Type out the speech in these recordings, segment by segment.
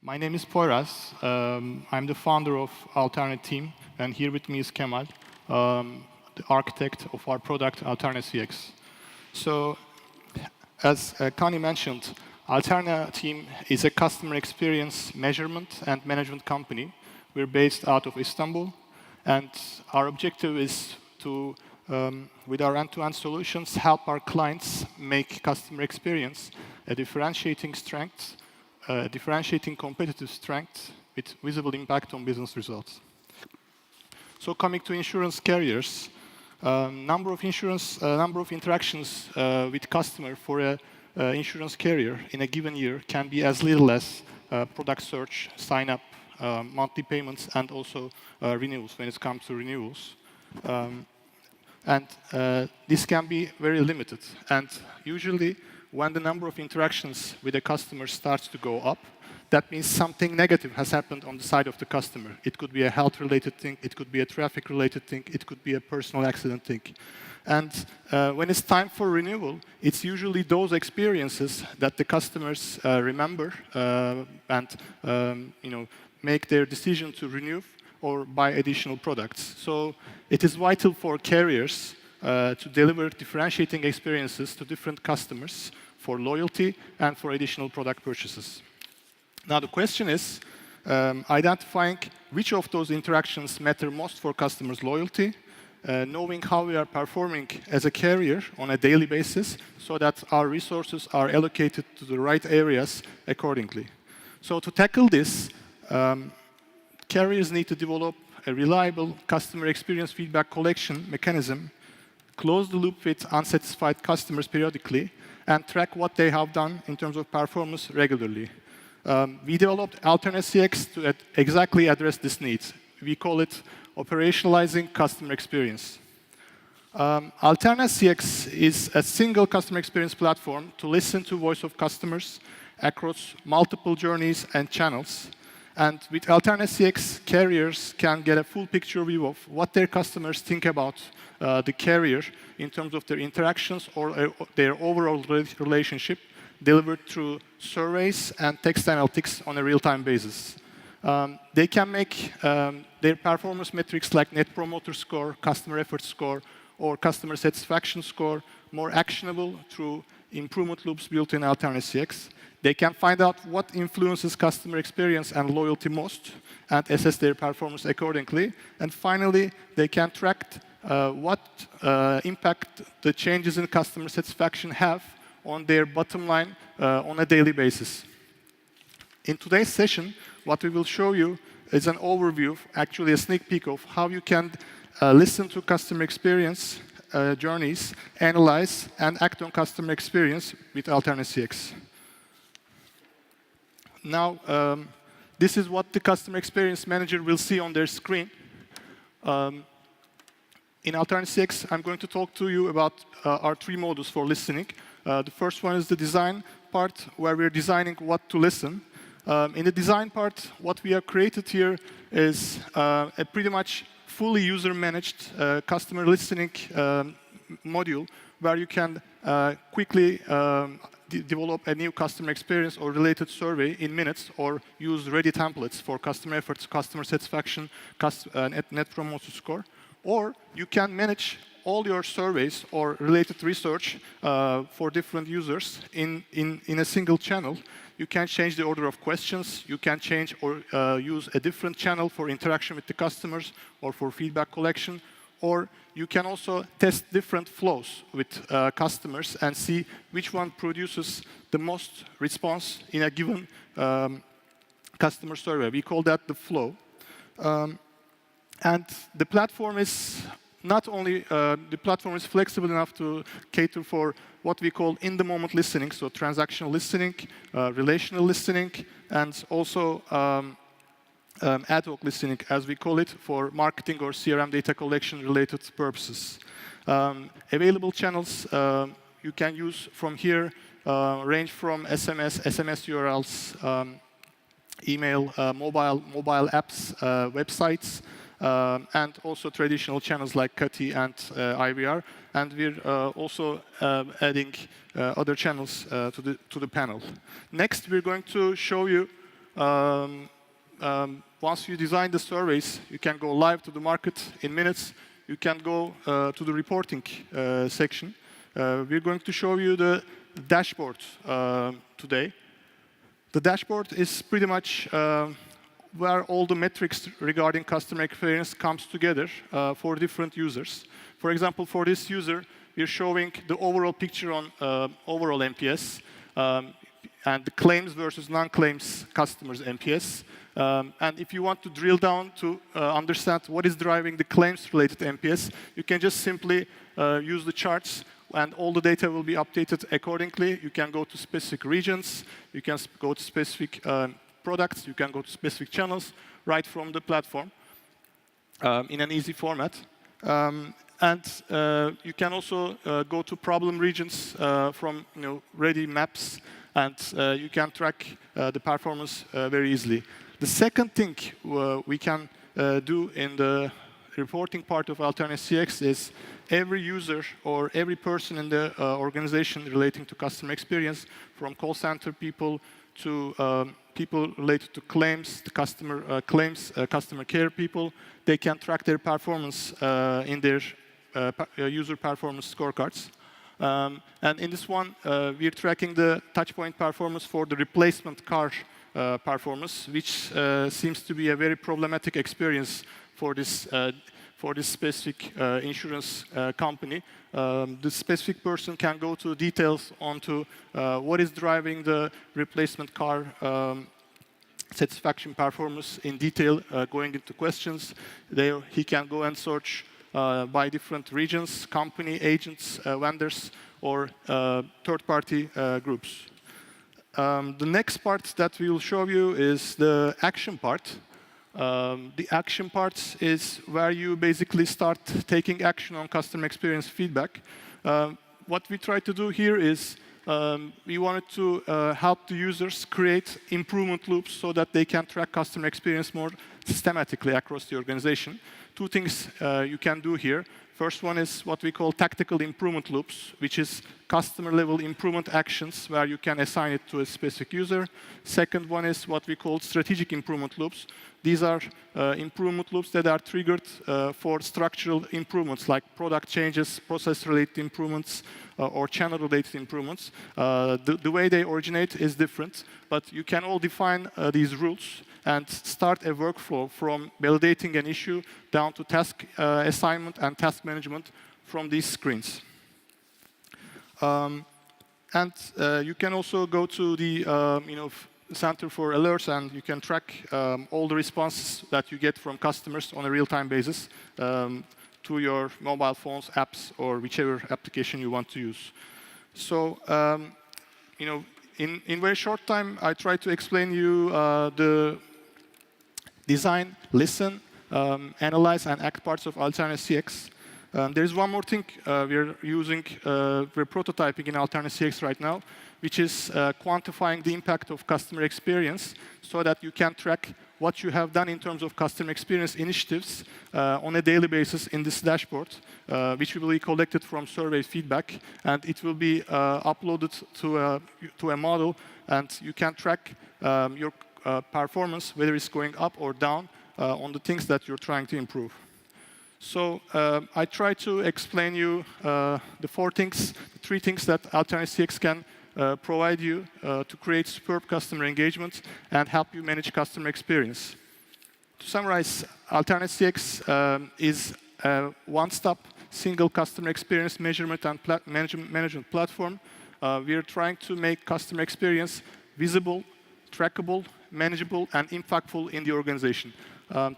My name is Poyraz. I'm the founder of Alterna Team, and here with me is Kemal, the architect of our product, Alterna CX. So, as Kani mentioned, Alterna Team is a customer experience measurement and management company. We're based out of Istanbul, and our objective is to, with our end-to-end solutions, help our clients make customer experience a differentiating strength, differentiating competitive strength with visible impact on business results. So coming to insurance carriers, number of interactions with customer for a insurance carrier in a given year can be as little as product search, sign up, monthly payments, and also renewals when it comes to renewals. This can be very limited. And usually, when the number of interactions with a customer starts to go up, that means something negative has happened on the side of the customer. It could be a health-related thing, it could be a traffic-related thing, it could be a personal accident thing. And when it's time for renewal, it's usually those experiences that the customers remember and make their decision to renew or buy additional products. So it is vital for carriers to deliver differentiating experiences to different customers for loyalty and for additional product purchases. Now the question is identifying which of those interactions matter most for customers' loyalty, knowing how we are performing as a carrier on a daily basis so that our resources are allocated to the right areas accordingly. So to tackle this, carriers need to develop a reliable customer experience feedback collection mechanism, close the loop with unsatisfied customers periodically, and track what they have done in terms of performance regularly. We developed Alterna CX to exactly address this need. We call it operationalizing customer experience. Alterna CX is a single customer experience platform to listen to voice of customers across multiple journeys and channels. And with Alterna CX, carriers can get a full picture view of what their customers think about the carrier in terms of their interactions or their overall relationship delivered through surveys and text analytics on a real-time basis. They can make their performance metrics like Net Promoter Score, Customer Effort Score, or Customer Satisfaction Score more actionable through improvement loops built in Alterna CX. They can find out what influences customer experience and loyalty most and assess their performance accordingly. And finally, they can track what impact the changes in customer satisfaction have on their bottom line on a daily basis. In today's session, what we will show you is an overview, actually a sneak peek of how you can listen to customer experience journeys, analyze, and act on customer experience with Alterna CX. Now, this is what the customer experience manager will see on their screen. In Alterna CX, I'm going to talk to you about our three modules for listening. The first one is the design part, where we're designing what to listen. In the design part, what we have created here is a pretty much fully user-managed customer listening module, where you can quickly develop a new customer experience or related survey in minutes, or use ready templates for customer efforts, customer satisfaction, net promoter score. Or you can manage all your surveys or related research for different users in a single channel. You can change the order of questions. You can change or use a different channel for interaction with the customers or for feedback collection. Or you can also test different flows with customers and see which one produces the most response in a given customer survey. We call that the flow. And the platform is not only the platform is flexible enough to cater for what we call in-the-moment listening, so transactional listening, relational listening, and also ad hoc listening, as we call it, for marketing or CRM data collection related purposes. Available channels you can use from here range from SMS URLs, email, mobile apps, websites, and also traditional channels like CATI and IVR. And we're also adding other channels to the panel. Next, we're going to show you once you design the surveys, you can go live to the market in minutes. You can go to the reporting section. We're going to show you the dashboard today. The dashboard is pretty much where all the metrics regarding customer experience comes together for different users. For example, for this user, we're showing the overall picture on overall NPS and the claims versus non-claims customers NPS. And if you want to drill down to understand what is driving the claims-related NPS, you can just simply use the charts, and all the data will be updated accordingly. You can go to specific regions, you can go to specific products, you can go to specific channels right from the platform in an easy format. And you can also go to problem regions from ready maps, and you can track the performance very easily. The second thing we can do in the reporting part of Alterna CX is every user or every person in the organization relating to customer experience, from call center people to people related to claims, the customer care people, they can track their performance in their user performance scorecards. And in this one, we're tracking the touchpoint performance for the replacement car performance, which seems to be a very problematic experience for this specific insurance company. The specific person can go to details onto what is driving the replacement car satisfaction performance in detail, going into questions. There he can go and search by different regions, company, agents, vendors, or third-party groups. The next part that we will show you is the action part. The action part is where you basically start taking action on customer experience feedback. What we try to do here is we wanted to help the users create improvement loops so that they can track customer experience more systematically across the organization. Two things you can do here. First one is what we call tactical improvement loops, which is customer-level improvement actions where you can assign it to a specific user. Second one is what we call strategic improvement loops. These are improvement loops that are triggered for structural improvements like product changes, process-related improvements, or channel-related improvements. The way they originate is different, but you can all define these rules and start a workflow from validating an issue down to task assignment and task management from these screens. You can also go to the Center for Alerts, and you can track all the responses that you get from customers on a real-time basis to your mobile phones, apps, or whichever application you want to use. So, in very short time, I try to explain you the design, listen, analyze, and act parts of Alterna CX. There is one more thing we're prototyping in Alterna CX right now, which is quantifying the impact of customer experience so that you can track what you have done in terms of customer experience initiatives on a daily basis in this dashboard, which will be collected from survey feedback, and it will be uploaded to a model, and you can track your performance, whether it's going up or down on the things that you're trying to improve. So I try to explain you the three things that Alterna CX can provide you to create superb customer engagement and help you manage customer experience. To summarize, Alterna CX is a one-stop, single customer experience measurement and management platform. We are trying to make customer experience visible, trackable, manageable, and impactful in the organization.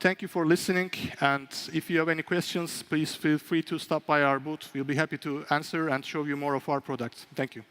Thank you for listening, and if you have any questions, please feel free to stop by our booth. We'll be happy to answer and show you more of our products. Thank you.